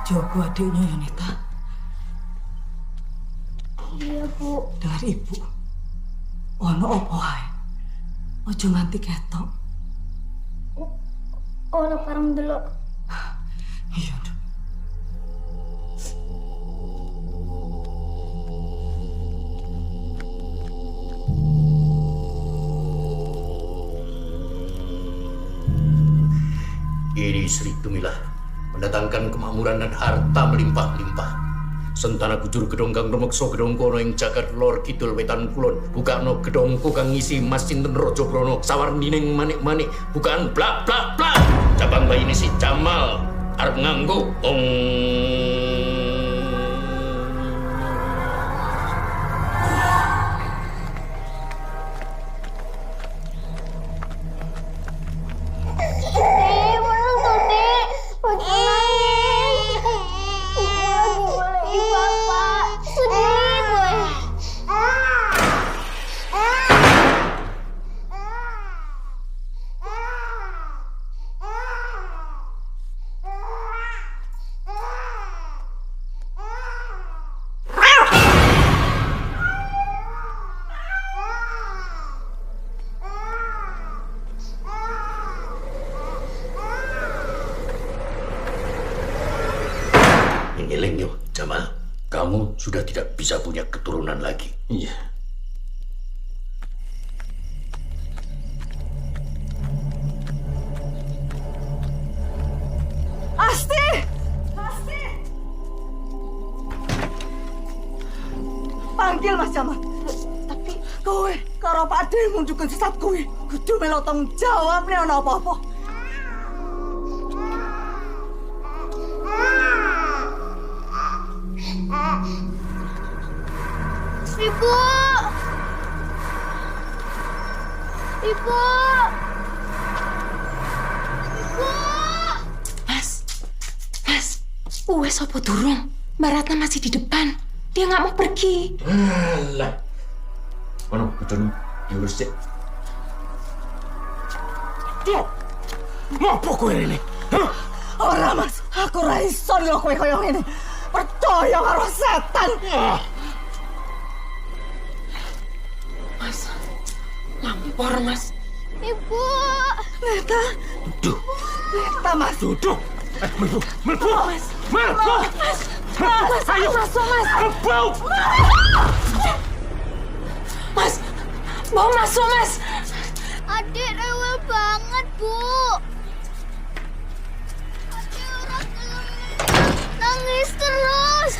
Joko adiknya Yunita. Iya, Bu. Dengar Ibu. Ono apa wae? Aja nganti ketok. Ora pareng delok. Iya, Nduk. Ini Sri Tumilah mendatangkan kemakmuran dan harta melimpah-limpah. Sentana bujur gedong kang rumeksa gedong kono ing jagat lor kidul wetan kulon. Bukakno gedongku kang ngisi Mas Sinten Raja Brana sawarnining manik-manik. Bukaan blak blak blak. Cabang bayi ini si Jamal arep nganggo Ngelengyo, Jamal. Kamu sudah tidak bisa punya keturunan lagi. Iya. Asti! Asti! Panggil Mas Jamal. Tapi Kowe karo Pak Demu dukun sesat kuwi kudu melu tanggung jawab nek ana apa-apa. Ibu! Ibu! Ibu! Mas, wes apa durung? Mbak Ratna masih di depan. Dia nggak mau pergi. Alah. Ono kudune diurus sik. Ngopo kowe rene? Ora Mas, aku ora iso lho kowe koyo ngene. Percaya karo setan. Mas, lampor Mas. Ibu! Neta, Duh, Neta Mas. duduk. Melbu. Mas, Melbu. Mas, ayo masuk Mas. Melbu. Mas, mau masuk Mas. Adik rewel banget, Bu. Adik orang nangis terus.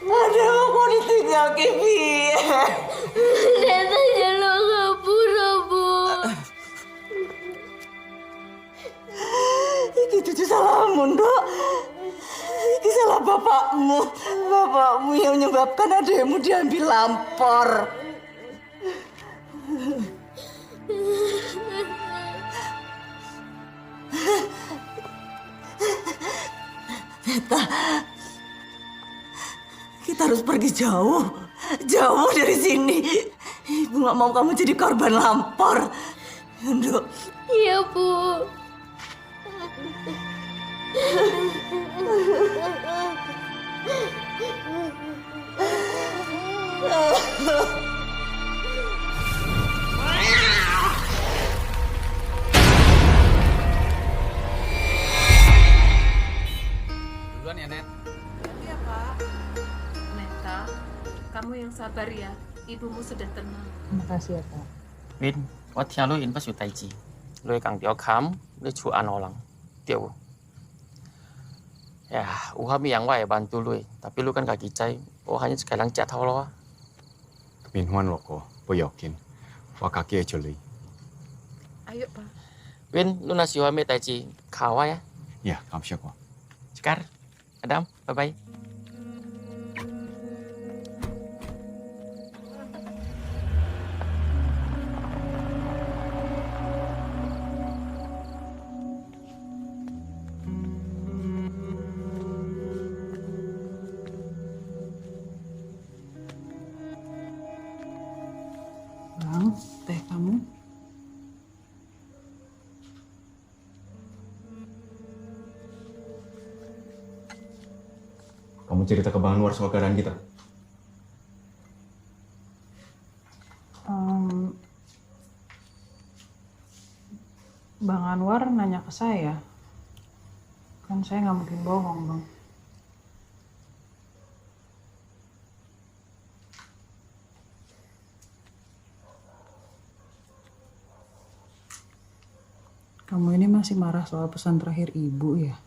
Ademu kok ditinggal ki piye? Neta jalur ngapura, Bu. salahmu, Nduk. Ini salah bapakmu. Bapakmu yang menyebabkan adikmu diambil lampor. Neta, kita harus pergi jauh. Jauh dari sini. Ibu gak mau kamu jadi korban lampor. Nduk. Iya, Bu. Duluan ya, Net. Iya, Pak. Neta, kamu yang sabar ya. Ibumu sudah tenang. Terima kasih ya, Pak. Win, 我聽你因不少代志，你講條冚，你厝安好人，對。Ya, kami yang wae bantu lu, tapi lu kan kaki cai, hanya sekarang cat tau lo. 變歡樂個，不要緊，我家己處理。 Ayo, Pak. Win, lu nasi wame taji, kawa ya. Ya, cảm ơn cô. Sekar, Adam, bye-bye. Bang, teh kamu. Kamu cerita ke Bang Anwar soal keadaan kita. Bang Anwar nanya ke saya. Kan saya nggak mungkin bohong, Bang. Kamu ini masih marah soal pesan terakhir ibu ya?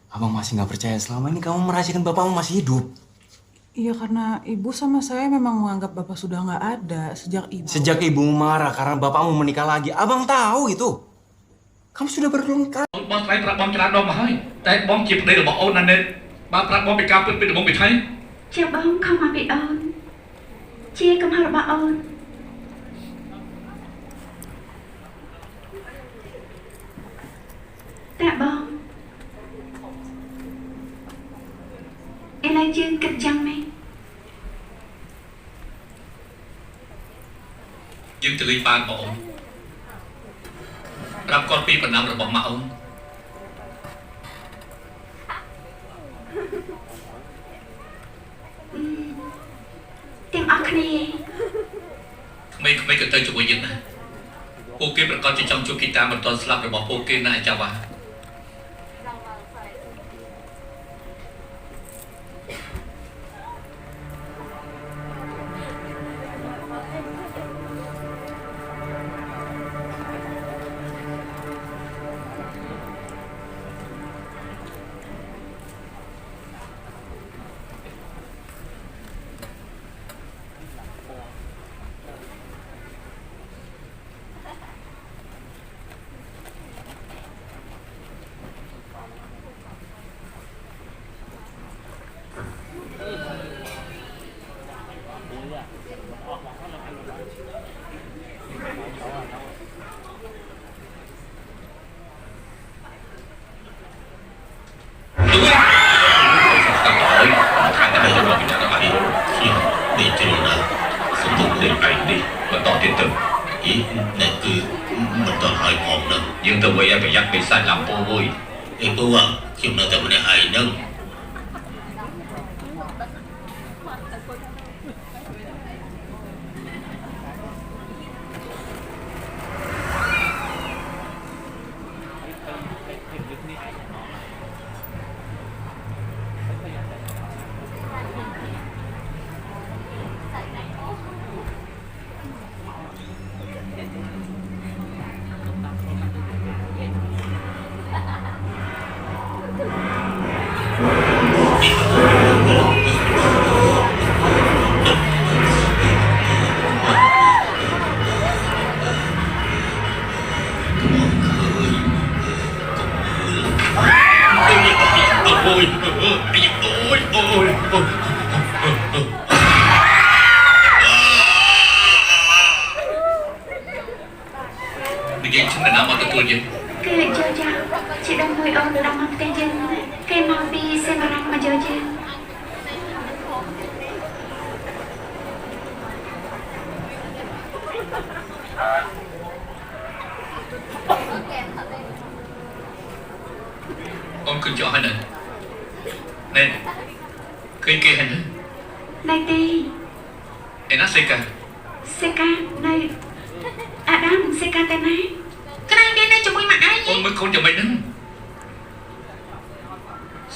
Abang masih nggak percaya selama ini kamu merahasiakan bapakmu masih hidup. Iya, karena ibu sama saya memang menganggap bapak sudah nggak ada sejak ibu. Sejak ibu marah karena bapakmu menikah lagi, abang tahu itu. Kamu sudah berulang kali. បងថ្លៃប្រាប់បងច្រើនដងមកហើយតែបងជាប្តីរបស់អូនណាណេតបើប្រាប់បងពីការពិតពីដំបូងពីថៃ ជាបងខំមកពីអូនជាកំហុសរបស់អូនតែបងឥឡូវយើងគិតយ៉ាងម៉េច យើងទៅលេងបានបងអូនប្រាប់គាត់ពីបណ្ដាំរបស់ម៉ាក់អូន ទាំងអស់គ្នា ក្មេងៗក៏ទៅជាមួយយើងដែរពួកគេប្រកាសជាចង់ជួបគីតាមិនទាន់ស្លាប់របស់ពួកគេណាអាចារ្យវ៉ា យើងទៅវិញឲ្យប្រយ័ត្នពីសាច់ឡាំពូមួយអីពូខ្ញុំនៅតែម្នាក់ឯងហ្នឹង Hãy subscribe cho kênh Ghiền Mì Gõ để không bỏ lỡ ទួលយើង គេយកយ៉ាងជាដល់មួយអូនដល់មកផ្ទះយើងគេមកពីសេមរ៉ាំមកយកយើង អូនឃើញចោះហើយណែណែឃើញគេហើយណា ណៃទី ឯណាសេកា សេកានៅអាដាមសេកាតែណាក្រែងមាននៅជាមួយម៉ាក់ឯង អូនមើលកូនយ៉ាងម៉េចហ្នឹង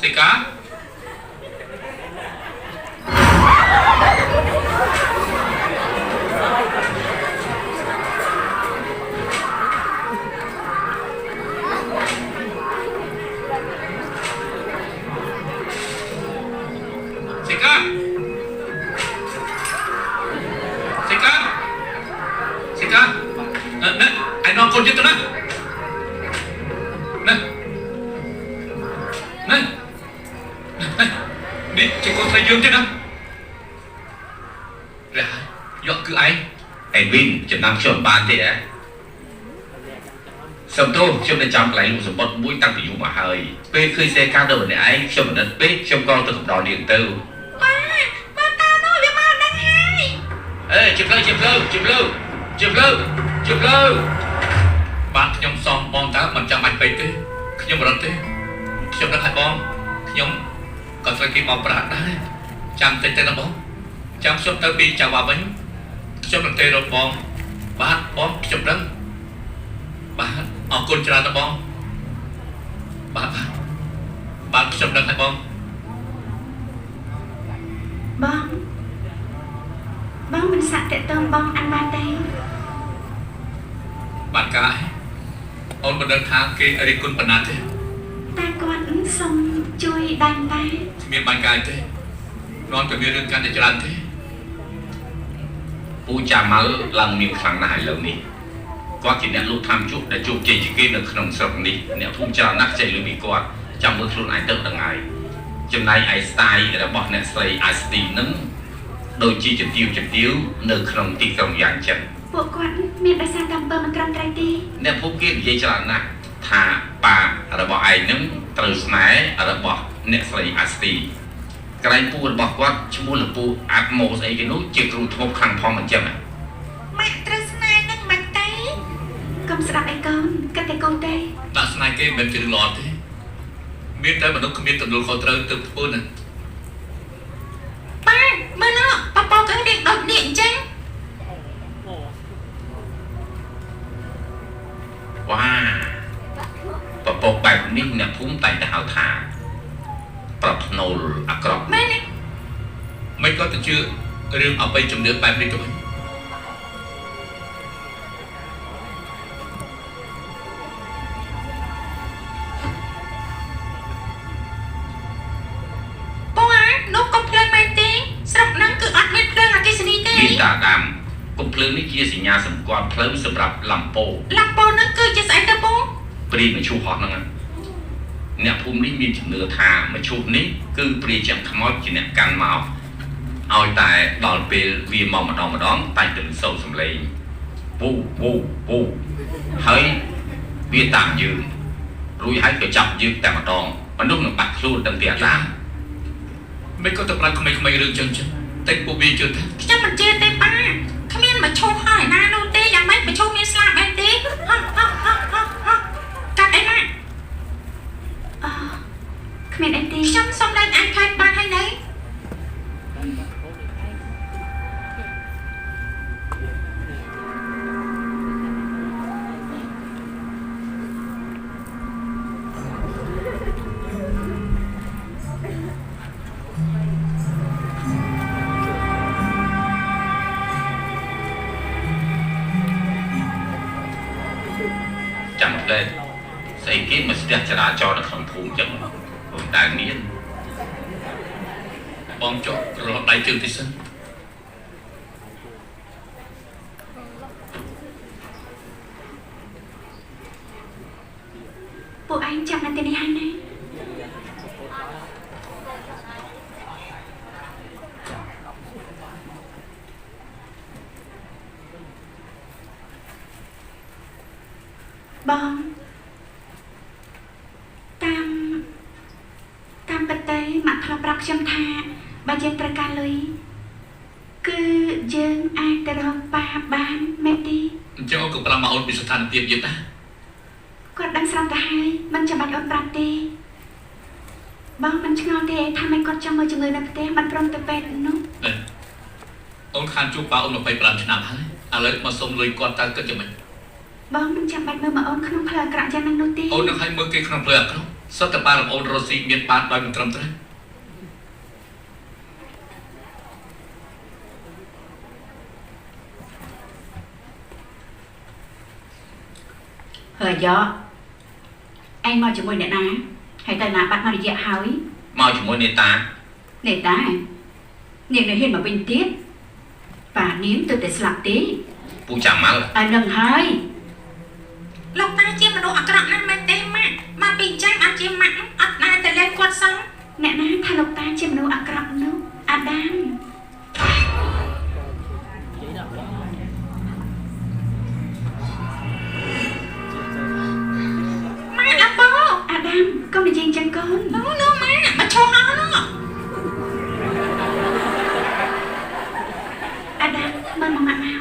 សេកា សេកា សេកា សេកាណែឯនាំកូនយើងទៅណាណែណែនេះជាកូនស្រីយើងទេណារះយកគឺឯង អេវីនចំណាំខ្ញុំបានទេហ៎សំទោសខ្ញុំនៅចាំកន្លែងលក់សម្បត្តិមួយតាំងពីយូរមកហើយពេលឃើញសេកាដូម្នាក់ឯងខ្ញុំមិនដឹងពេកខ្ញុំក៏ទៅកំដរនាងទៅបាទតានោះវាមកដល់ហើយ អេជិះលើបាទខ្ញុំសំបងតើមិនចាំបាច់ពេកទេខ្ញុំរត់ទេខ្ញុំដឹងហើយបងខ្ញុំក៏ត្រូវគេបោកប្រាស់ដែរចាំតិចទៅណាបងចាំខ្ញុំទៅពីចាវ៉ាវិញខ្ញុំនឹងទៅរកបងបាទបងខ្ញុំដឹងបាទអរគុណច្រើនណាស់បងបាទខ្ញុំដឹងហើយបង បងមិនសាក់តេតងបងអានបានទេ បាទកាយអូនមិនដឹងថាគេរិះគន់ប៉ុណ្ណាទេ តែគាត់សុំជួយដាញ់តែ គ្មានបាញ់កាយទេនាំតែមានរឿងកាន់តែច្រើនទេ ពូចាំមើលឡើងមានខ្លាំងណាស់ឥឡូវនេះគាត់ជាអ្នកលក់ថ្នាំជក់ដែលជោគជ័យជាងគេនៅក្នុងស្រុកនេះអ្នកភូមិច្រើនណាស់ចេះលើពីគាត់ចាំមើលខ្លួនឯងទៅដឹងហើយចំណែកឯ style របស់អ្នកស្រី Asti នឹងដូចជាជំទាវនៅក្នុងទីក្រុងយ៉ាងចឹង ពួកគាត់មានប្រសាទអំពើមិនត្រឹមត្រូវទេ អ្នកភូមិគេនិយាយច្រើនណាស់ថាប៉ារបស់ឯងនឹងត្រូវស្នេហ៍របស់អ្នកស្រី Asti កន្លែងពូរបស់គាត់ឈ្មោះលពូ Atmos អីគេនោះជាគ្រូធ្មប់ខាងផងអញ្ចឹង ម៉ាក់ត្រូវស្នេហ៍នឹងមិនទេកុំស្ដាប់អីកូនគិតតែកូនទេ ដាក់ស្នេហ៍គេមិនជារឿងល្អទេមានតែមនុស្សគ្មានទំនួលខុសត្រូវទៅធ្វើណា ប៉ាមើលនោះប៉ប៉កូនរៀងដូចនេះអញ្ចឹង វ៉ាពពកបែបនេះអ្នកភូមិតែងតែហៅថាប្រផ្នូលអាក្រក់ មែនទេ មិនក៏ទៅជឿរឿងអបិយជំនឿបែបនេះទៅវិញ បងអានោះកុំភ្លើងមែនទេស្រុកហ្នឹងគឺអត់មានភ្លើងអគ្គិសនីទេ មានតាដាមកុំភ្លើងនេះជាសញ្ញាសម្គាល់ផ្លូវសម្រាប់ឡាំប៉ូ ឡាំប៉ូហ្នឹងគឺជាស្អីទៅបង ព្រាយមឈូសហោះហ្នឹងអ្នកភូមិនេះមានជំនឿថាមឈូសនេះគឺព្រាយចាំខ្មោចជាអ្នកកាន់មកឲ្យតែដល់ពេលវាមកម្ដងតែទៅសូរសំឡេងវូវូហើយវាតាមយើងរួចហើយក៏ចាប់យើងតែម្ដងមនុស្សនឹងបាត់ខ្លួនទាំងពីអាដាម មិនក៏ទៅប្រាប់ក្មេងៗរឿងចឹងតែពួកវាជឿថា ខ្ញុំមិនជឿទេប៉ាគ្មានមកឈូសហើយណានោះទេយ៉ាងម៉េចមកឈូសមានស្លាប់មែនទេកាត់អីណាគ្មានអីទេខ្ញុំសុំលែងអាចខ្លាចបានហើយនៅ ចាំតែស្អីគេមកស្ទះចរាចរណ៍នៅក្នុងភូមិចឹងមិនដែលមាន បងចុះរត់ដៃជើងទីសិន ពួកឯងចាំនៅទីនេះហើយណា ព បងតាមពិតទៅម៉ាក់ធ្លាប់ប្រាប់ខ្ញុំថាបើយើងត្រូវការលុយគឺយើងអាចទៅរកប៉ាបានមែនទេ អញ្ចឹងអូនក៏ប្រាប់មកអូនពីស្ថានភាពយើងដែរ គាត់ដឹងស្រាប់ទៅហើយមិនចាំបាច់អូនប្រាប់ទេបងមិនឆ្ងល់ទេថាមិនគាត់ចង់មើលជំងឺនៅផ្ទះមិនព្រមទៅពេទ្យនោះ អូនខានជួបប៉ាអូន25ឆ្នាំហើយឥឡូវមកសុំលុយគាត់តើគិតយ៉ាងម៉េច បងមិនចាំបាច់មើលមកអូនក្នុងផ្លូវអាក្រក់យ៉ាងហ្នឹងនោះទេ អូននឹងឲ្យមើលគេក្នុងផ្លូវអាក្រក់សុទ្ធតែបានអូនរស់ស៊ីមានបានដោយមិនត្រឹមត្រូវ ហើយយកឯងមកជាមួយអ្នកណាហើយទៅណាបាត់មករយៈហើយ មកជាមួយនេតា អ្នកដែរនាងនៅហ៊ានមកវិញទៀតប៉ានាងទៅតែស្លាប់ទេ ពូចាំមក អានឹងហើយ លោកតាជាមនុស្សអាក្រក់ណាស់មែនទេម៉ាក់មកពីចាំអត់ជាម៉ាក់អត់ដែរទៅលេងគាត់សោះ អ្នកណាថាលោកតាជាមនុស្សអាក្រក់នោះអាដាម ម៉ាក់អាបោ អាដាមកុំនិយាយចឹងកូន នោះម៉ាក់មកឈប់អស់នោះ អាដាមមើលមកម៉ាក់មក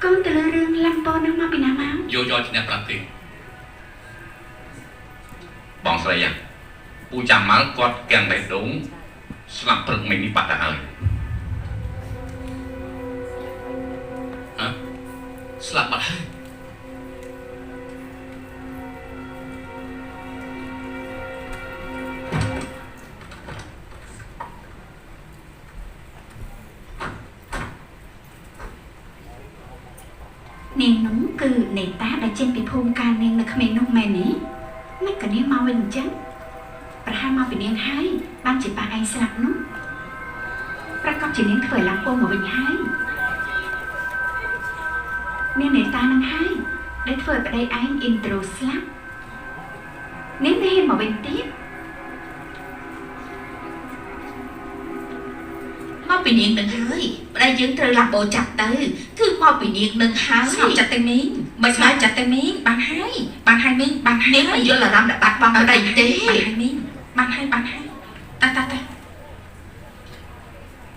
កូនទៅលើរឿងឡាំតនឹងមកពីណាមក យកយកឈ្នះប្រាប់ទេ បងស្រីយ៉ាងពូចាំមកគាត់ទាំងបេះដូងស្លាប់ព្រឹកមិញនេះបាត់ទៅហើយ ស្លាប់បាត់ហើយ នាងនោះគឺនេតាដែលចេញពីភូមិកាលនាងនៅក្មេងនោះមែនទេមិនក៏នាងមកវិញអញ្ចឹងប្រហែលមកពីនាងហើយបានជាប៉ាឯងស្លាប់នោះប្រកបជានាងធ្វើឡើងពោមកវិញហើយនាងនេតានឹងហើយដែលធ្វើឲ្យប្តីឯងអ៊ីនត្រូស្លាប់នាងទៅហ៊ានមកវិញទៀត មកពីនាងនឹងហើយប្តីយើងត្រូវឡាប់បោចាប់ទៅគឺមកពីនាងនឹងហើយស្ងប់ចិត្តទៅមីងមិនស្ងប់ចិត្តទៅមីងបានហើយមីងបានហើយនាងមិនយល់អារម្មណ៍ដែលបាត់បង់ប្តីទេបានហើយមីងបានហើយតា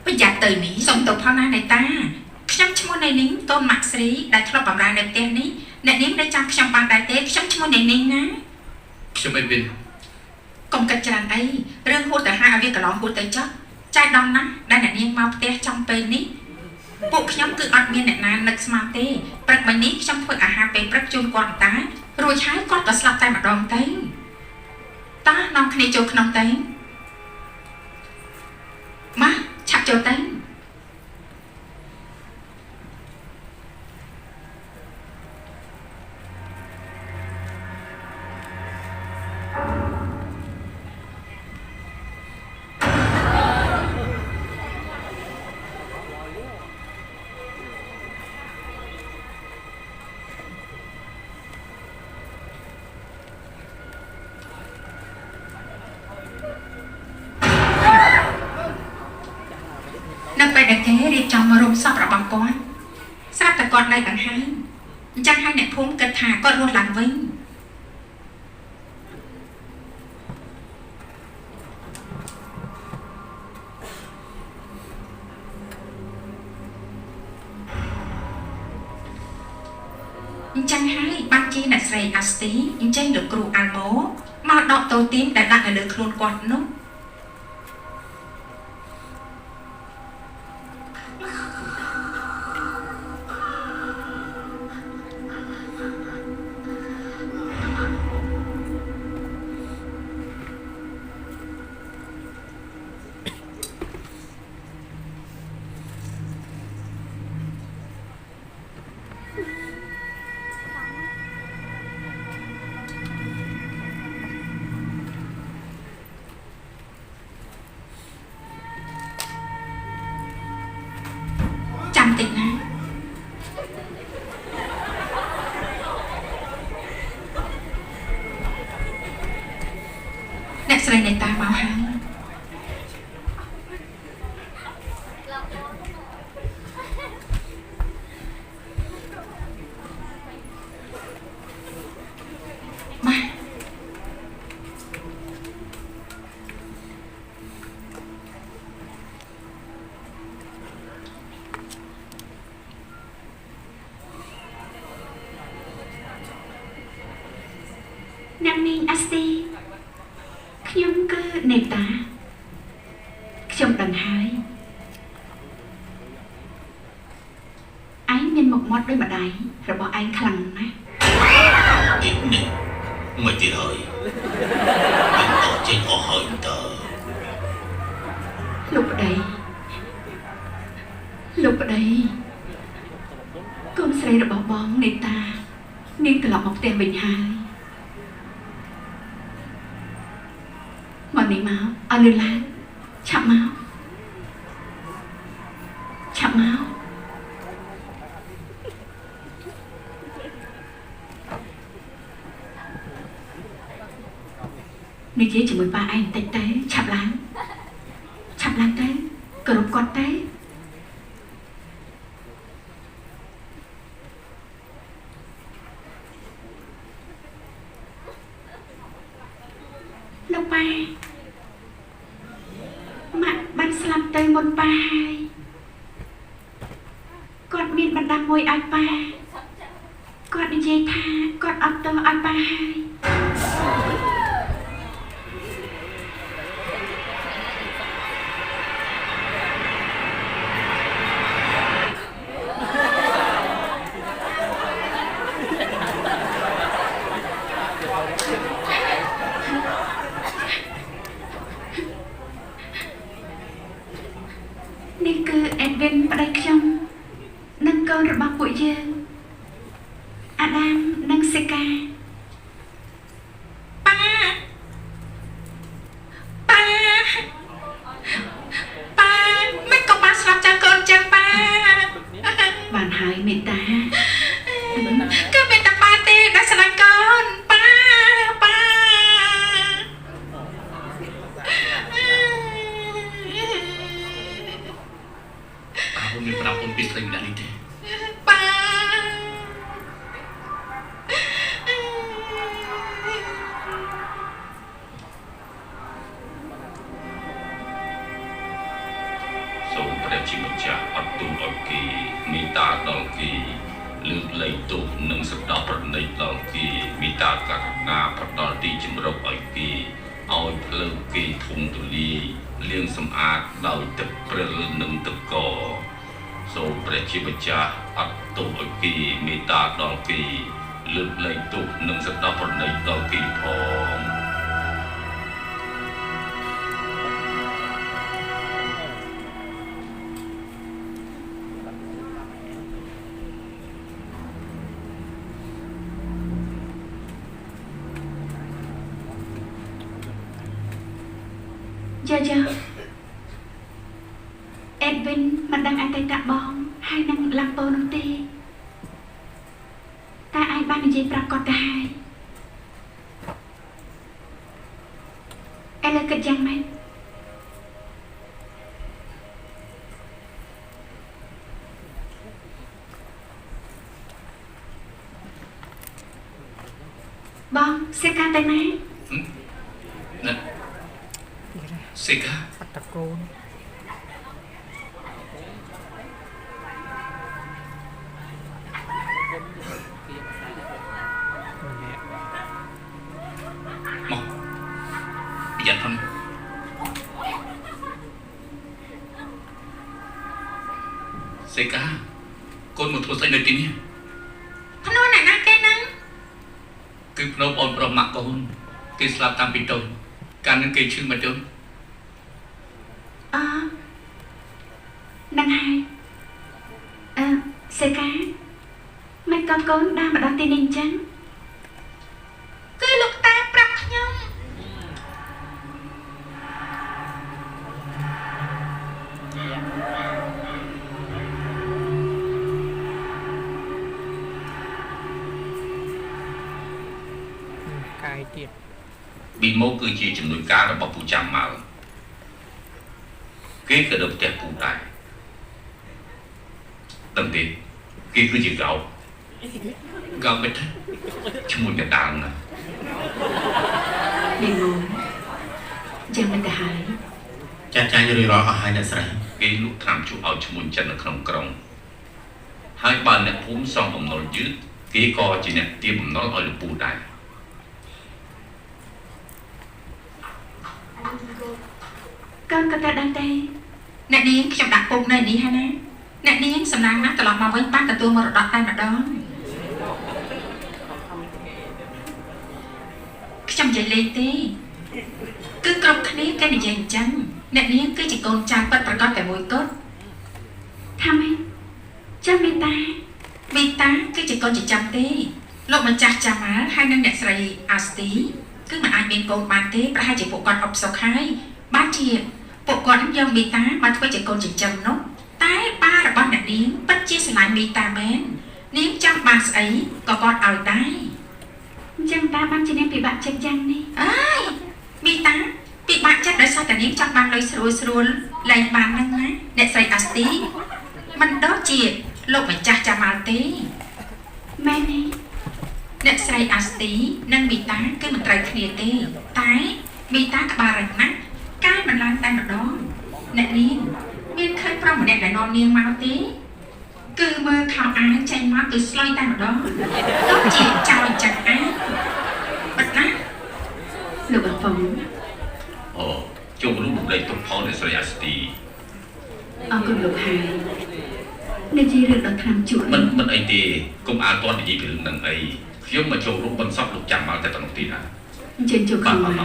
ប្រយ័ត្នទៅនេះសុំទៅផងណាណៃតាខ្ញុំឈ្មោះណៃនីងតូនម៉ាក់ស្រីដែលធ្លាប់បម្រើនៅផ្ទះនេះអ្នកនាងដែលចាំខ្ញុំបានដែរទេខ្ញុំឈ្មោះណៃនីងណា ខ្ញុំអីវិញ កុំគិតច្រើនអីរឿងហួតទៅហាឲ្យវាកន្លងហួតទៅចុះចាយដំណាស់ដែលអ្នកនាងមកផ្ទះចំពេលនេះពួកខ្ញុំគឺអត់មានអ្នកណានឹកស្មានទេព្រឹកមិញនេះខ្ញុំធ្វើអាហារពេលព្រឹកជូនគាត់តារួចហើយគាត់ក៏ស្លាប់តែម្ដងទៅតានាំគ្នាចូលក្នុងទៅមកឆាប់ចូលទៅ នៅពេលដែលគេរៀបចំរោងសពរបស់គាត់ស្រាប់តែគាត់នៅដង្ហើមអញ្ចឹងហើយអ្នកភូមិគិតថាគាត់រស់ឡើងវិញអញ្ចឹងហើយបានជាអ្នកស្រីអាស្ទីអញ្ចឹងលោកគ្រូអាល់ម៉ូមកដកតូទីមដែលដាក់នៅលើខ្លួនគាត់នោះ ចាំតិចណាអ្នកស្រីនេតាមកហើយ មកមាត់ដោយម្ដាយរបស់ឯងខ្លាំងណាស់ នេះមិនទៀតហើយមិនអត់ចេញអស់ហើយតើ លោកប្តីកូនស្រីរបស់បងនេតានាងត្រឡប់មកផ្ទះវិញហើយមកនេះមកអើលឿនឡើងឆាប់មកនិយាយជាមួយប៉ាឯងបន្តិចទៅឆាប់ឡើងទៅគោរពគាត់ទៅលោកប៉ាម៉ាក់បានស្លាប់ទៅមុនប៉ាហើយគាត់មានបណ្ដាំមួយឲ្យប៉ាគាត់និយាយថាគាត់អត់ទោសឲ្យប៉ាហើយ នេះគឺអេដវិនប្តីខ្ញុំនិងកូនរបស់ពួកយើងអាដាមនិងសេកាប៉ាមិនក៏ប៉ាស្លាប់ចាំកូនចឹងប៉ាបានហើយមេតា គឺមានតែប៉ាទេដែលស្រឡាញ់កូនប៉ា មានប្រាប់អូនពីស្រីម្នាក់នេះទេ ប៉ា សូមព្រះជាម្ចាស់អត់ទូលឲ្យគេមេត្តាដល់គេលើកលែងទោសនិងសក្តាប្រណីដល់គេមេត្តាករុណាផ្ដល់ទីជម្រកឲ្យគេឲ្យភ្លើងគេធំទូលាយលាងសម្អាតដោយទឹកព្រិលនិងទឹកកក សូមព្រះជាម្ចាស់អត់ទោសឲ្យគេមេត្តាដល់គេលើកលែងទោសនិងសក្តាប្រណីដល់គេផង យ៉ាអេដវិនមិនដឹងអតីតបងហើយនឹងឡាំពើនោះទេតែឯងបាននិយាយប្រាប់គាត់ទៅហើយឥឡូវគិតយ៉ាងម៉េចបងសេកាទៅណា សេកា តកូន មកប្រយ័ត្នផងសេកាកូនមកធ្វើស្អីនៅទីនេះ ភ្នោះអ្នកណាគេហ្នឹង គឺភ្នោះបងប្រុសម៉ាក់កូនគេស្លាប់តាំងពីតូចកាលនឹងគេឈឺមកយំ នឹងហើយសេកាមិនកូនដើរមកដល់ទីនេះអញ្ចឹងគឺលោកតាប្រាប់ខ្ញុំ កាយទៀត ពីមកគឺជាជំនួយការរបស់ពូចាំមកគេក៏ដល់ផ្ទះពូដែរដឹងទេគេគឺជាកោបិទឈ្មោះកដាលណា ពីមកចាំមិនទៅហើយ ចាស់ចាស់រឿយៗអស់ហើយអ្នកស្រី គេលក់ថ្នាំជក់ឲ្យឈ្មោះចិននៅក្នុងក្រុងហើយបើអ្នកភូមិសងបំណុលយឺតគេក៏ជាអ្នកទារបំណុលឲ្យលោកពូដែរ កូនក៏ទៅដឹងទេអ្នកនាងខ្ញុំដាក់ពុកនៅនេះហើយណា អ្នកនាងសំឡាងណាស់ត្រឡប់មកវិញបានទទួលមរតកតែម្ដងខ្ញុំនិយាយលេងទេគឺគ្រប់គ្នាគេនិយាយអញ្ចឹងអ្នកនាងគឺជាកូនចៅពិតប្រាកដតែមួយគត់ថាម៉េចចាំមេតាគឺជាកូនចិញ្ចឹមទេលោកម្ចាស់ចាំមកហើយនឹងអ្នកស្រីអាស្ទីគឺមិនអាចមានកូនបានទេប្រហែលជាពួកគាត់អបសុខហើយបានជាពួកគាត់នឹងយកមេតាមកធ្វើជាកូនចិញ្ចឹមនោះតែប៉ារបស់អ្នកនាងពិតជាស្រឡាញ់មេតាមែននាងចង់បានស្អីក៏គាត់ឲ្យដែរអញ្ចឹងតាបានជានាងពិបាកចិត្តយ៉ាងនេះអើយមេតាពិបាកចិត្តដោយសារតែនាងចង់បានលុយស្រួលលែងបានហ្នឹងណាអ្នកស្រីអាស្ទីមិនដូចជាលោកម្ចាស់ចាំមកទេមែនទេអ្នកស្រីអាស្ទីនិងមីតាគឺមិនត្រូវគ្នាទេតែមីតាក្បាលរឹងណាស់កាយមិនឡើងតែម្ដងអ្នកនាងមានឃើញប្រុសម្នាក់ដែលនាំនាងមកទេគឺមើលខោអាវចេញមកគឺស្លុយតែម្ដងដូចជាចោលចាក់អាបិទណាលោកអ៊ំអូចូលរួមរំលែកទុកផលអ្នកស្រីអាស្ទីអរគុណលោកហើយនិយាយរឿងដល់ឆ្នាំជួបមិនអីទេកុំអាលតនិយាយពីរឿងនឹងអីខ្ញុំមកចូលរួមបន្សពលោកចាំមកតែប៉ុណ្ណោះទេណាអញ្ជើញចូលក្នុងមក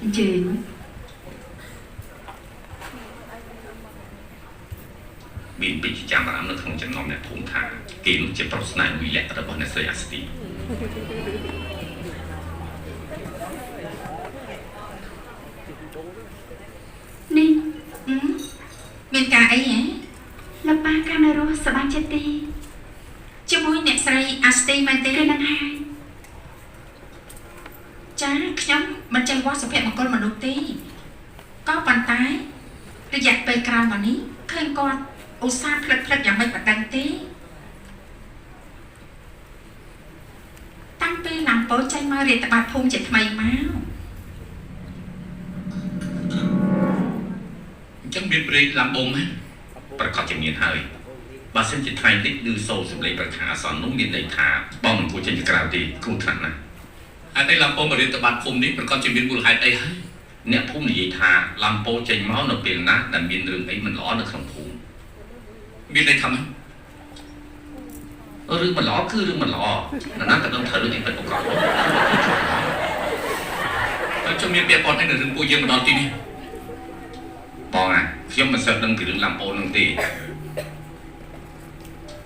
អញ្ជើញមានពីចាំអារម្មណ៍នៅក្នុងចំណោមអ្នកភូមិថាគេនោះជាប្រុសស្នេហ៍វិលក្ខរបស់អ្នកស្រីអាស្ទីនេះមានការអីហ៎លោកប៉ាកានៅរស់សប្បាយចិត្តទេជាមួយអ្នកស្រីអាស្ទីមែនទេគឺនឹងហើយចាខ្ញុំមិនចេះវាស់សុភមង្គលមនុស្សទេក៏ប៉ុន្តែរយៈពេលក្រោយមកនេះឃើញគាត់ឧស្សាហ៍ផ្លិតយ៉ាងម៉េចមិនដឹងទេតាំងពីឡាំពោចេញមករាជតបាត់ភូមិជាថ្មីមកអញ្ចឹងមានព្រេងឡាំបងប្រកាសជាមានហើយបើសិនជាថ្ងៃតិចឬសូរសម្លេងប្រខាអសននោះមានន័យថាបងមិនគួរចេញទៅក្រៅទេគ្រោះថ្នាក់ណាស់ហើយតែឡាំពោមករាជតបាត់ភូមិនេះប្រកាសជាមានមូលហេតុអីហើយអ្នកភូមិនិយាយថាឡាំពោចេញមកនៅពេលណាដែលមានរឿងអីមិនល្អនៅក្នុងភូមិមានន័យថាម៉េចរឿងមិនល្អគឺរឿងមិនល្អណាស់ក៏ដឹងថារឿងអីពិតប្រាកដតែជុំមានពាក្យប៉ុនឯនៅរឿងពួកយើងមកដល់ទីនេះបងខ្ញុំមិនសូវដឹងពីរឿងឡាំពោនឹងទេ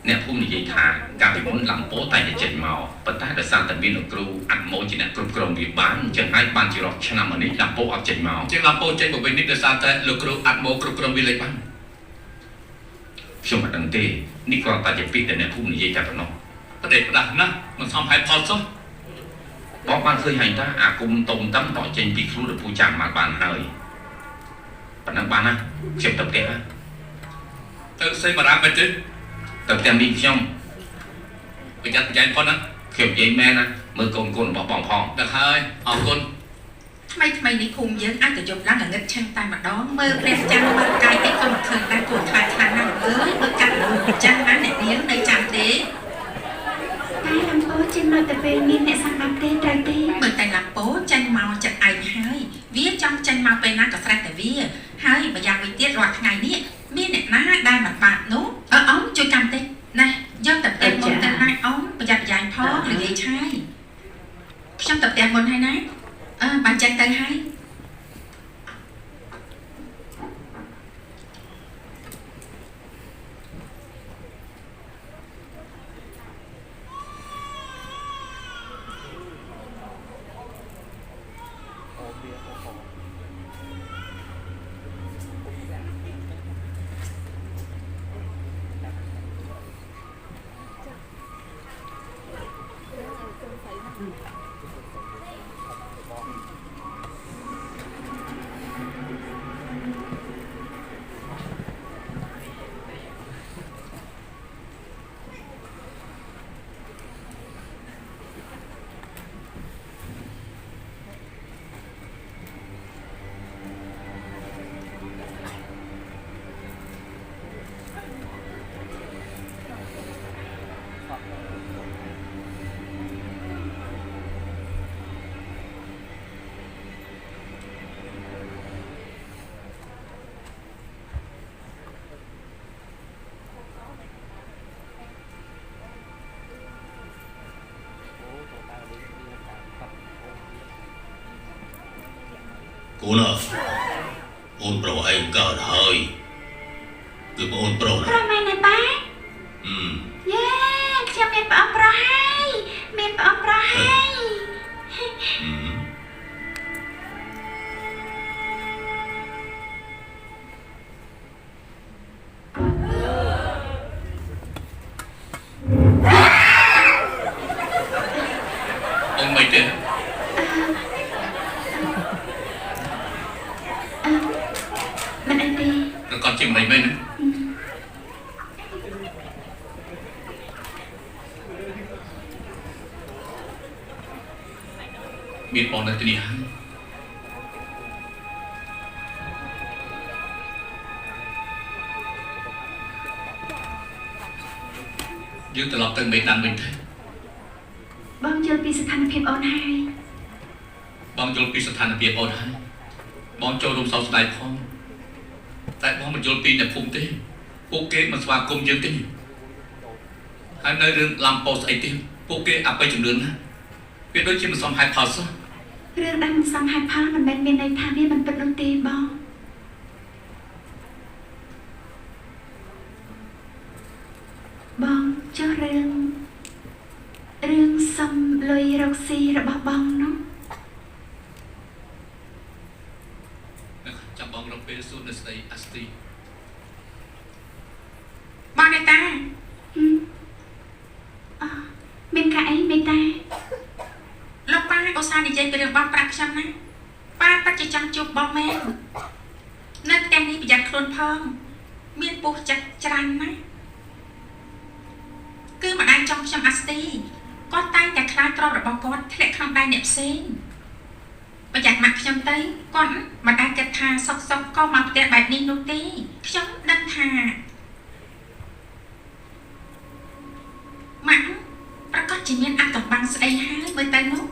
អ្នកភូមិនិយាយថាកាលពីមុនឡាំពោតែចេញមកប៉ុន្តែដោយសារតែមានលោកគ្រូអាត់ម៉ូជាអ្នកគ្រប់គ្រងវាបានអញ្ចឹងហើយបានជារាប់ឆ្នាំមកនេះឡាំពោអត់ចេញមកជាងឡាំពោចេញមកវិញនេះដោយសារតែលោកគ្រូអាត់ម៉ូគ្រប់គ្រងវាលេចបានខ្ញុំមិនដឹងទេនេះគ្រាន់តែជាពាក្យដែលអ្នកភូមិនិយាយតែប៉ុណ្ណោះប្រដេកប្រដាស់ណាស់មិនសមហេតុផលសោះបងបានឃើញហើយតាអាគុំតុំតំតចេញពីខ្លួនលោកពូចាំមកបានហើយប៉ុណ្ណឹងបានណាខ្ញុំទៅផ្ទះទៅសេបារ៉ាមិនទេទៅផ្ទះមីខ្ញុំប្រយ័ត្នប្រយែងផងណាខ្ញុំនិយាយមែនណាមើលកូនរបស់បងផងទៅហើយអរគុណថ្មីនេះភូមិយើងអាចទៅយប់ឡើងងឹតឆឹងតែម្ដងមើលព្រះច័ន្ទមើលកាយអីក៏មិនឃើញដែរគួរខ្លាចខ្លាំងណាស់អើយមើលកាត់ចាំណាអ្នកនាងនៅចាំទេតែលំពោចេញមកតែពេលមានអ្នកសាំបាត់ទេត្រូវទេមើលតែលំពោចេញមកចិត្តឯងហើយវាចង់ចេញមកពេលណាក៏ស្រេចតែវាហើយម្យ៉ាងវិញទៀតរាល់ថ្ងៃនេះមានអ្នកណាដែលមិនបាត់នោះអ៊ំជួយកាន់តិចណាយកតែផ្ទះមុនទៅណាអ៊ំប្រយ័ត្នប្រយែងផងនិយាយឆាយខ្ញុំទៅផ្ទះមុនហើយណាបានចេញទៅហើយ cô nè ôn pro anh cờ hơi cứ ôn pro ប្រមែនទេប៉ាយេខ្ញុំមានប្អូនប្រុសហើយមានប្អូនប្រុសហើយ ông mày thế mình anh đi rồi còn chim mày nữa biết bọn nó đi hả dương từ lọt từng mấy năm mình thế បងយល់ពីស្ថានភាពអូនហើយ បងយល់ពីស្ថានភាពអូនហើយបងចូលរួមសោកស្ដាយផងតែបងមិនយល់ពីអ្នកភូមិទេពួកគេមិនស្វាគមន៍យើងទេហើយនៅរឿងឡាំប៉ូស្អីទេពួកគេអបិយជំនឿណាវាដូចជាមិនសមហេតុផលសោះ រឿងដែលមិនសមហេតុផលមិនមែនមានន័យថាវាមិនពិតនោះទេបងបងចុះរឿងសុំលុយរកស៊ីរបស់បងនោះ ចាំបងរកពេលសួរនៅស្ដីអាស្ទី បងនេះតា មានការអីមេតា លោកប៉ាឧស្សាហ៍និយាយពីរឿងបងប្រាប់ខ្ញុំណាប៉ាប៉ាជាចង់ជួបបងមែននៅផ្ទះនេះប្រយ័ត្នខ្លួនផងមានពស់ចិត្តច្រើនណាស់គឺម្ដាយចង់ខ្ញុំអាស្ទីគាត់តែងតែខ្លាចទ្រព្យរបស់គាត់ធ្លាក់ក្នុងដៃអ្នកផ្សេងប្រយ័ត្នមកខ្ញុំទៅគាត់មិនដែលគិតថាសុកក៏មកផ្ទះបែបនេះនោះទេខ្ញុំដឹងថាម៉ាក់ប្រកាសជាមានអត្តបាំងស្អីហើយមើលទៅនោះ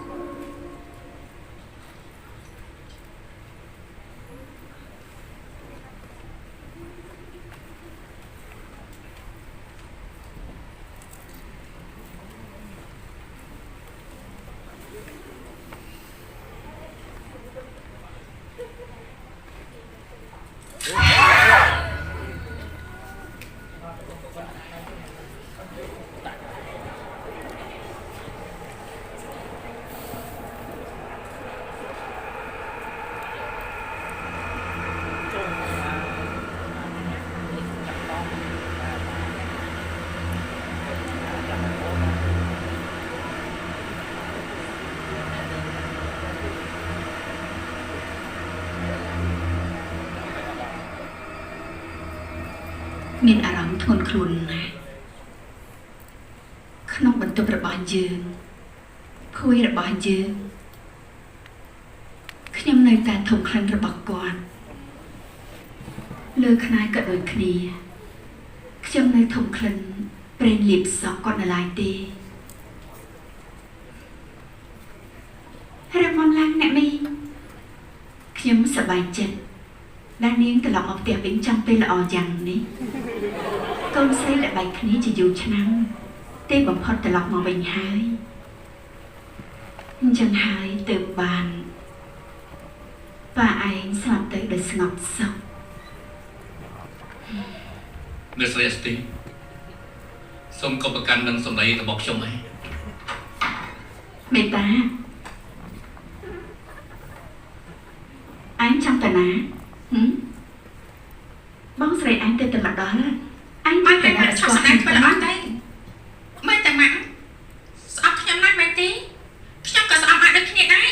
មានអារម្មណ៍ធ្ងន់ធ្ងរណាស់ក្នុងបន្ទប់របស់យើងភួយរបស់យើងខ្ញុំនៅតែធំក្លិនរបស់គាត់លើខ្នាយក៏ដូចគ្នាខ្ញុំនៅធំក្លិនប្រេងលៀបសក់គាត់នៅឡើយទេរមនឡើងអ្នកមីខ្ញុំសប្បាយចិត្តដែលនាងត្រឡប់មកផ្ទះវិញចាំពេលល្អយ៉ាងនេះកូនស្រីដែលបែកគ្នាជាយូរឆ្នាំទេបំផុតត្រឡប់មកវិញហើយអញ្ចឹងហើយទើបបានប៉ាឯងស្លាប់ទៅដោយស្ងប់សុខ នៅស្រីអាស្ទីសូមគប់ប្រកាន់នឹងសម្ដីរបស់ខ្ញុំឯង មេតាឯងចាំតាណាបងស្រីឯងទៅតែម្ដងអញមិនតែឆក់ស្ដាយធ្វើល្អទេមើលតែម៉ាក់ស្អប់ខ្ញុំណាស់មែនទេខ្ញុំក៏ស្អប់អាចដូចគ្នាដែរ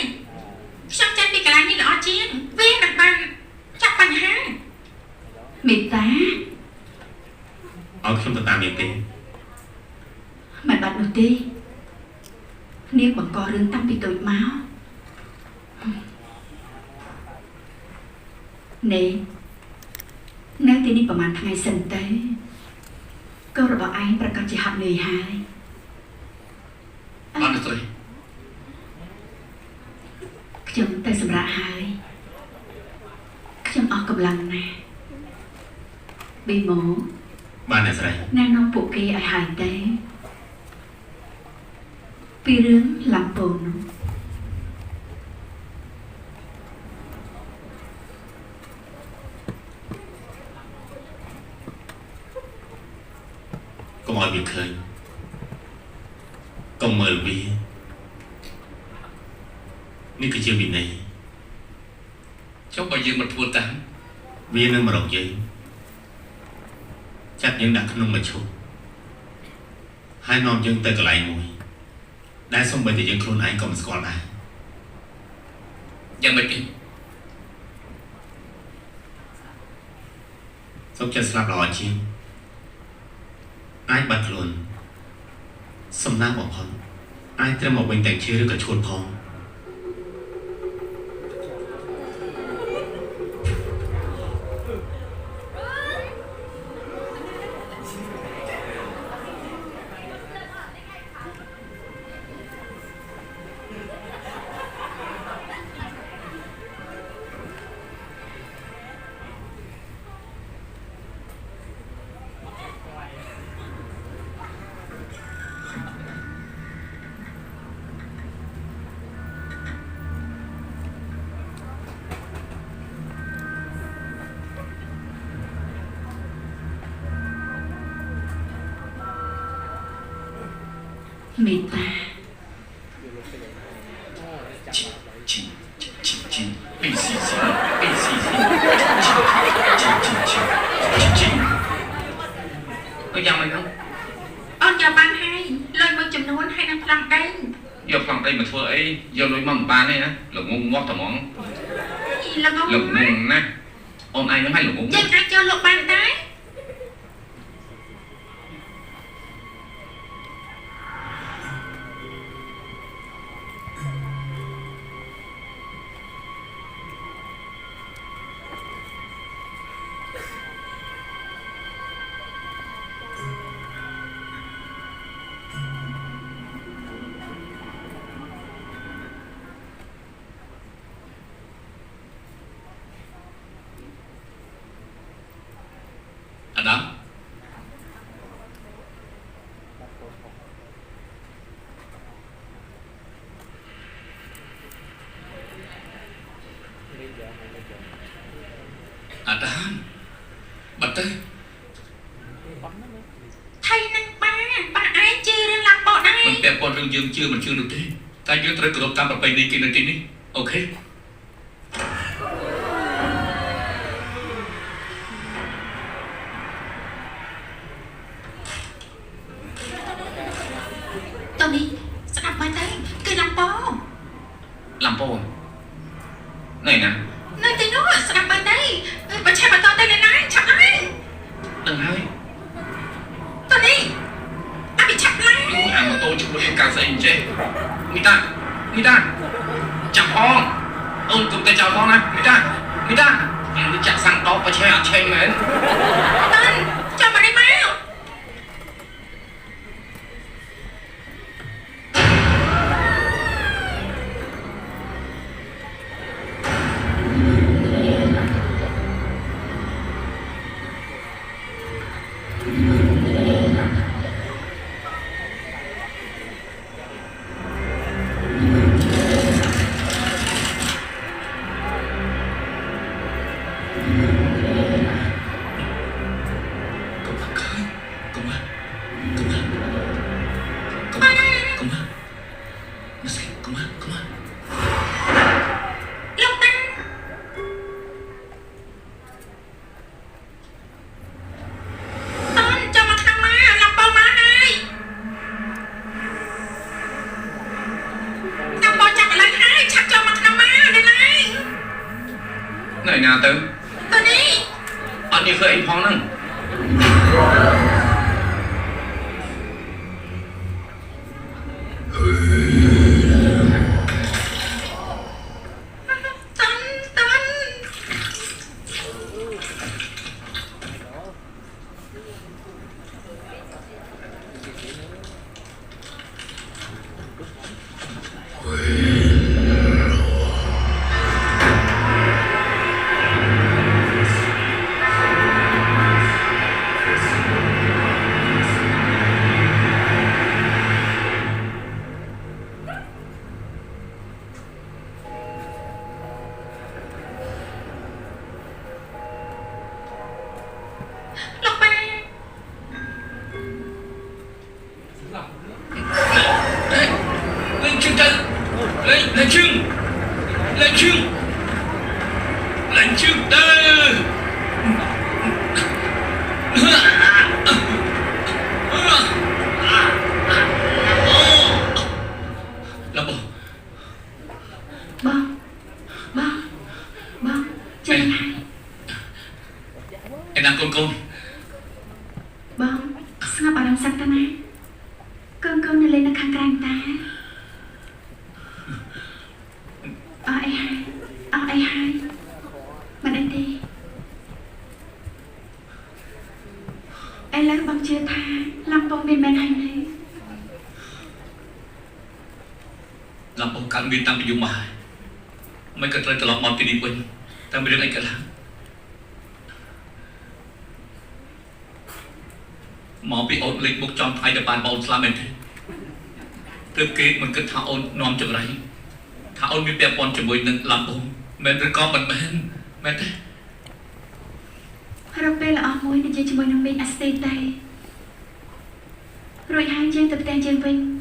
ខ្ញុំចេះពីកន្លែងនេះល្អជាងវានឹងបានចាក់បញ្ហាមេតា ឲ្យខ្ញុំទៅតាមនាងទេ មិនបាត់នោះទេនាងបង្ករឿងតាំងពីតូចមកនេះនៅទីនេះប្រហែលថ្ងៃសិនទៅកូនរបស់ឯងប្រកាសជាហាត់នឿយហើយ បានស្រី ខ្ញុំទៅសម្រាប់ហើយខ្ញុំអស់កម្លាំងណាស់ប៊ីម៉ូ បានស្រី ណែនាំពួកគេឲ្យហើយទៅពីរឿងឡាំពូននោះ វាឃើញកុំមើលវានេះគឺជាវិន័យចុះបើយើងមកធ្វើតាមវានឹងមករកយើងចាប់យើងដាក់ក្នុងមឈូសហើយនាំយើងទៅកន្លែងមួយដែលសូម្បីតែយើងខ្លួនឯងក៏មិនស្គាល់ដែរយ៉ាងម៉េចទេសុខចិត្តស្លាប់ល្អជាងអាចបាត់ខ្លួនសំណាងបំផុតអាចត្រឹមមកវិញតែឈឺឬក៏ឈួនផងមេត្តាก็ยังไม่รู้ អូនយកបានហើយលុយមួយចំនួនហើយនឹងប្លង់ដី យកប្លង់ដីមកធ្វើអីយកលុយមកមិនបានទេណាល្ងងងាស់ត្មង ល្ងង ល្ងងណាអូនឯងនឹងឲ្យល្ងង យើងអាចយកលក់បានដែរ Adam Adam bật tới ថៃនឹងបាឯងជឿរឿងឡាប់បោដែរ มันแปลปนเรื่องយើងជឿមិនជឿនោះទេតែយើងត្រូវគោរពតាមប្រពៃណីគេនៅទីនេះអូខេ តោះនេះស្ដាប់មើលទៅគឺឡាំប៉ោ làm po này nè នៅទីនោះស្ដាប់មើលទៅបើឆាប់បន្តទៅណាឆាប់ហើយ đừng hơi តោះនេះអត់ឆាប់ឡើង ăn mà tôi chụp một cái càng dày chê mi ta chạm phong ôn cùng tay chào phong nè mi ta em đi chạm sang đó và che mến តន់ចាំមកនេះមក này nào tư តោះនេះ anh đi khơi anh phong nè ត lên chừng tới lên chừng tới làm bộ Bon chơi hai em đang con Bon ngập ở đằng sân ta nè con nó lên nó khăn canh ta ai hai mà đây đi em lấy bằng chưa tha làm bông bên hành này làm bộ cạn miền tăng dùng mà mấy cái trời lọt mòn tiền đi quên ta mới được anh cả lắm mỏ bị ổn lịch một trong hai đợt bàn bóng làm mình từ kia mình cứ thả ổn nóm chừng đấy thả ổn bị bẹp bòn chừng mùi nâng làm bông mình rất có mình thế rồi bây là ở môi này chơi môi nông bên asti tay rồi hai chơi tập tên chơi vinh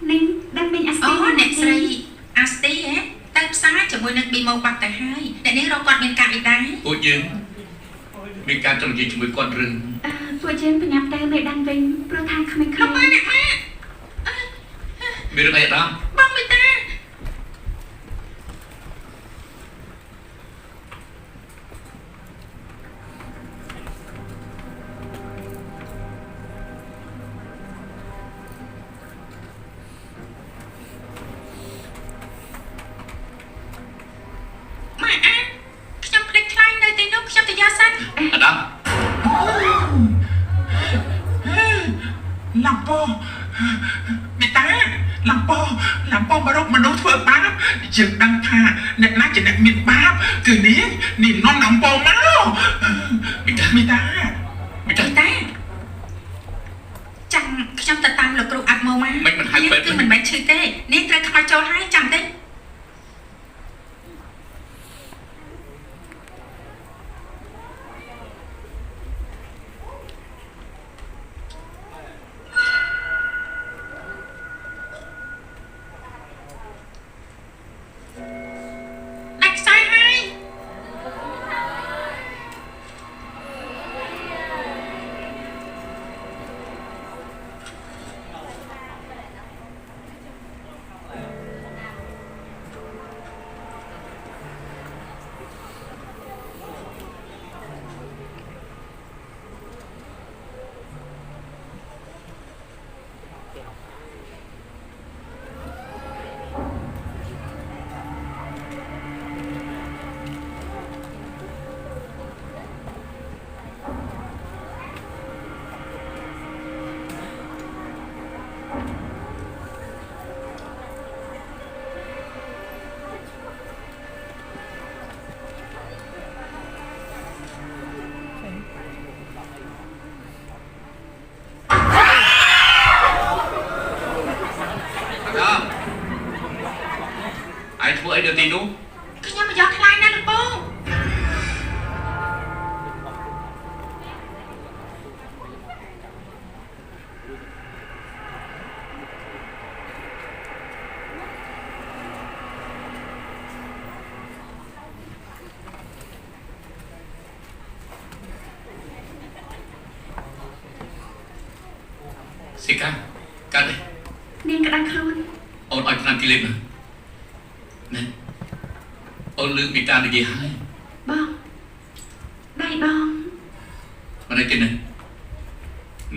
Ninh đang bên Asti á tay sai cho môi nâng bị màu bạc tại hai để nếu rau con bên cạnh bị đáy Ôi dương mình càng trong gì cho mấy con rừng Vua dân bên nhập tay mẹ đang vinh pro thang không không ai nè mẹ được ai đó bông người ta làm po mà đâu thưa bác chừng đăng tha nè nát chỉ nè miền bác từ ní nhìn non làm po máu mi ta chẳng trong tờ tam là cựu ạc màu má mình hai bên cứ mình bán chữ tê nên ra khỏi cho hai chẳng đấy អីនៅទីនោះ ខ្ញុំមកយកខ្លាញ់ណាលោកពូ ស៊ីកាកាត់ទេ នាងក្តៅខ្លួន អូនឲ្យឆ្នាំគីលេបណាអូនលើកមីតានិយាយហើយ បងដៃបង មិនអីទេណា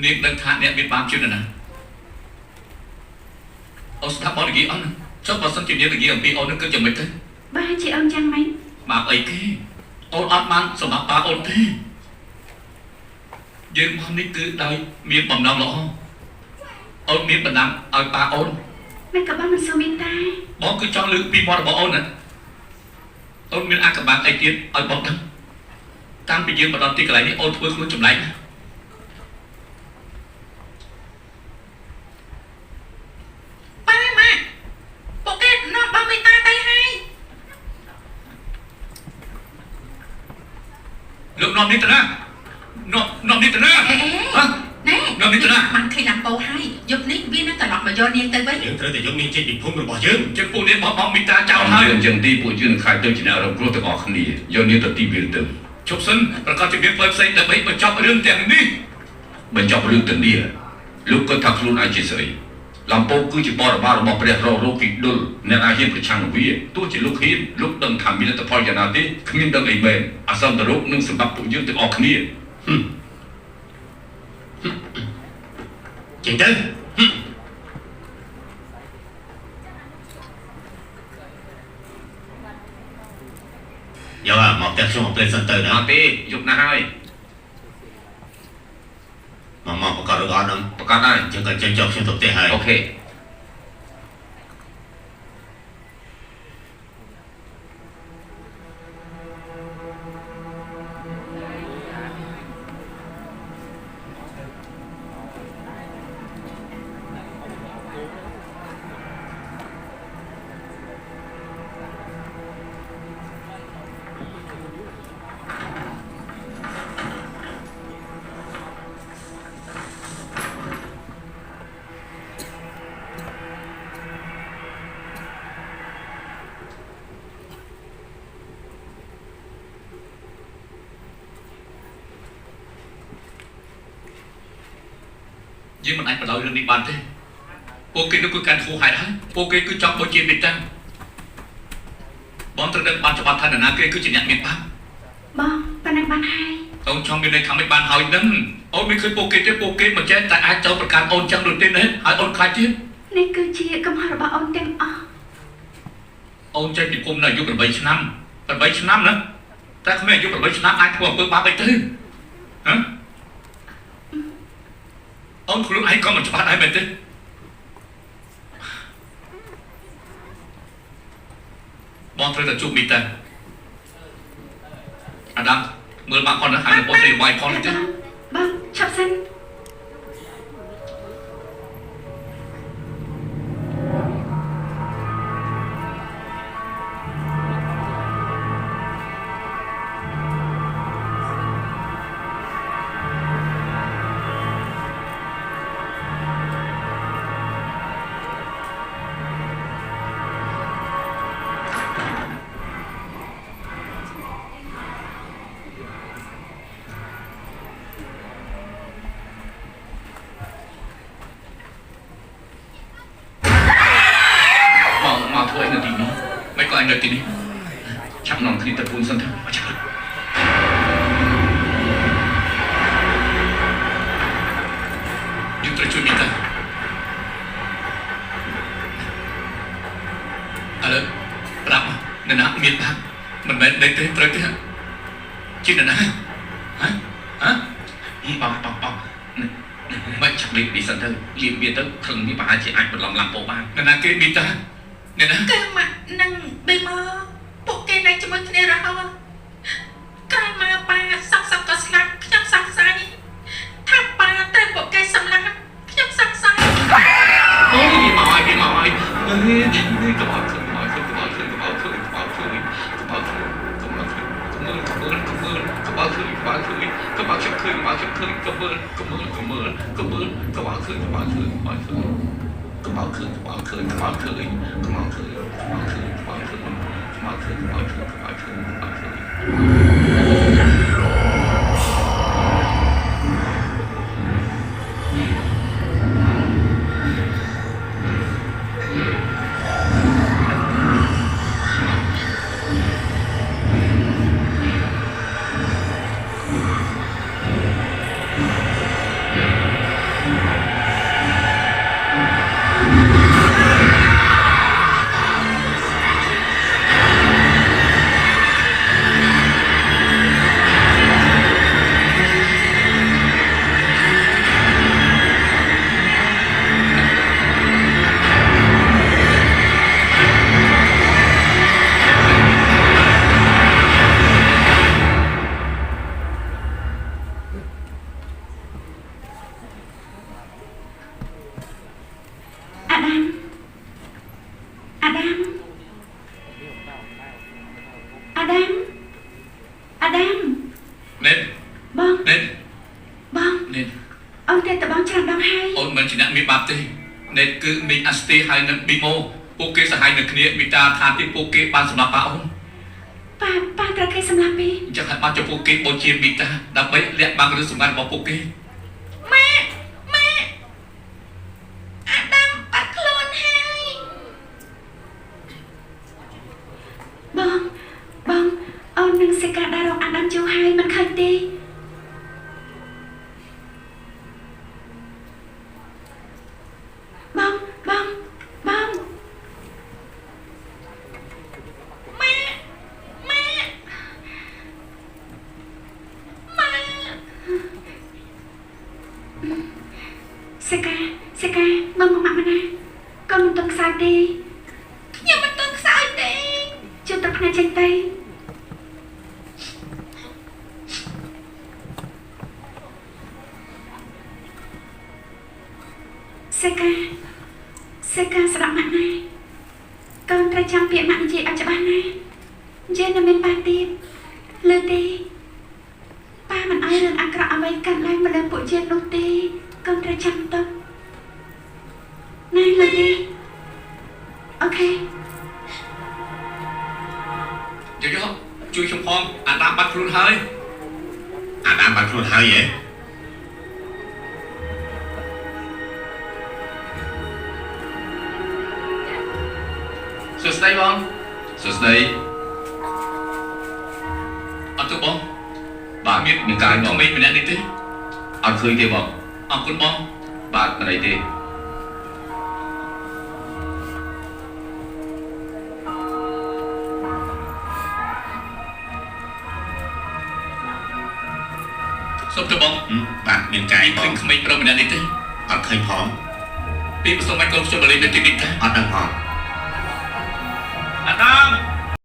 នាងដឹងថាអ្នកមានបាបជាងណាអូនស្ដាប់បងនិយាយអត់ណាចុះបើសិនជានាងនិយាយអំពីអូននឹងគិតយ៉ាងម៉េចទៅ បាជាអូនយ៉ាងម៉េច បាបអីគេអូនអត់បានសម្រាប់ប៉ាអូនទេយើងមកនេះគឺដោយមានបំណងល្អអូនមានបណ្ដាំឲ្យប៉ាអូន មិនក៏បងមិនសូវមានតា បងគឺចង់លើកពីមាត់របស់អូនណាអូនមានអាកបាំងអីទៀតឲ្យបងដឹងតាំងពីយើងមកដល់ទីកន្លែងនេះអូនធ្វើខ្លួនចម្លែកណា ប៉ាម៉ាក់ពួកគេនាំបងមេតាទៅហើយ លោកនាំនេះទៅណានាំនេះទៅណា ណែនាំនេះទៅណាបានឃើញឡាំប៉ូហើយយប់នេះវានឹងត្រឡប់មកយកនាងទៅវិញ យើងត្រូវតែយកនាងចេញពីភូមិរបស់យើងចឹងពួកនាងបោះមីតាចោលហើយអញ្ចឹងទីពួកយើងនឹងខ្លាចទៅជាអ្នករងគ្រោះទាំងអស់គ្នាយកនាងទៅទីវាលទៅជប់សិនប្រកាសជាមានផ្សេងដើម្បីបញ្ចប់រឿងទាំងនេះបញ្ចប់រឿងទាំងនេះលោកគាត់ថាខ្លួនឯងជាស្រីឡាំប៉ូគឺជាបរិវាររបស់ព្រះរកគីដុលអ្នកអាចហ៊ានប្រឆាំងនឹងវាទោះជាលោកហ៊ានលោកដឹងថាមានលទ្ធផលយ៉ាងណាទេគ្មានដឹងអីមែនអសន្នរោគនឹងសម្រាប់ពួកយើងទាំងអស់គ្នាចេញទៅយកមកតែខ្ញុំមកពេលសិនទៅណាអត់ទេយប់ណាស់ហើយមកប្រកាសរកអត់ហ្នឹងប្រកាសហើយចឹងក៏ចេញចុះខ្ញុំទៅផ្ទះហើយអូខេ យើងមិនអាចបដ ாய் រឿងនេះបានទេពួកគេនោះគឺការធូរហេតុហើយពួកគេគឺចង់បូជាមេត្តាបងត្រូវដឹងបានច្បាស់ថានរណាគេគឺជាអ្នកមានបាបបងប៉ុណ្ណឹងបានហើយ អូនចង់មានន័យថាមិនបានហើយដឹងអូនមិនឃើញពួកគេទេពួកគេមិនចេះតែអាចចូលប្រកាន់អូនចឹងឬទេណាហើយអូនខ្លាចទៀត នេះគឺជាកំហុសរបស់អូនទាំងអស់ អូនចេះពីគុំនៅអាយុ8ឆ្នាំ8ឆ្នាំណាតែគ្មានអាយុ8ឆ្នាំអាចធ្វើអំពើបាបអីទៅហ៎អូនខ្លួនឯងក៏មិនច្បាស់ដែរមែនទេបងត្រូវតែជួបមីតាអាដាមមើលមកផងណាហើយបងស្រីវាយផងទេ បងឆាប់សិន ធ្វើអីនៅទីនេះមិនក៏អញនៅទីនេះឆាប់នាំគ្នាទៅពូនសិនទៅឆាប់យើងត្រូវជួយមីតាឥឡូវប្រាប់នៅណាមានបាបមិនមែនដេកទេត្រូវទេជានៅណាហ៎បងមិនឆាប់លេបពីសិនទៅលៀបវាទៅខឹងវាប្រហែលជាអាចបន្លំឡាំពោបាននៅណាគេមីតាអ្នកណា គឺម៉ាក់នឹងបីមកពួកគេនៅជាមួយគ្នារហូតក្រោយមកប៉ាសក់ក៏ស្លាប់ខ្ញុំសង្ស័យថាប៉ាត្រូវពួកគេសម្លាប់ខ្ញុំសង្ស័យ អូយមកហើយកុំអត់ខឹង គឺមីអាស្ទេហើយនឹងប៊ីម៉ូពួកគេសហាយនឹងគ្នាមីតាថាទីពួកគេបានសម្លាប់ប៉ាអូនប៉ាត្រូវគេសម្លាប់ពីអញ្ចឹងហើយបានchoពួកគេបូជាមីតាដើម្បីលាក់បាំងរឿងសម្បត្តិរបស់ពួកគេម៉ែអាដាមបាត់ខ្លួនហើយបងអូននឹងសេកាដារងអាដាមយូរហើយមិនឃើញទេបងសេកាបងមកម៉ាក់ណាកូនមិនទាន់ខ្សោយទេខ្ញុំមិនទាន់ខ្សោយទេជួយទឹកភ្នែកចេញទៅសេកាស្ដាប់ម៉ាក់ណាកូនត្រូវចាំពាក្យម៉ាក់និយាយឲ្យច្បាស់ណានិយាយនៅមានប៉ាទៀតលើទេប៉ាមិនឲ្យរឿងអាក្រក់អ្វីកើតឡើងមកលើពួកជាតិនោះទេកូនត្រូវចាំទៅណាលើទេអូខេយកជួយខ្ញុំផងអាដាមបាត់ខ្លួនហើយហ៎សួស្ដីបងសួស្ដីអត់ទៅបងបាទមានការបងមេម្នាក់នេះទេអត់ឃើញទេបងអរគុណបងបាទមិនអីទេសុំទៅបងបាទមានកាយបងក្មេងប្រុសម្នាក់នេះទេអត់ឃើញផងពីប្រសងបាច់កូនខ្ញុំបលីនៅទីនេះទេអត់ដឹងផង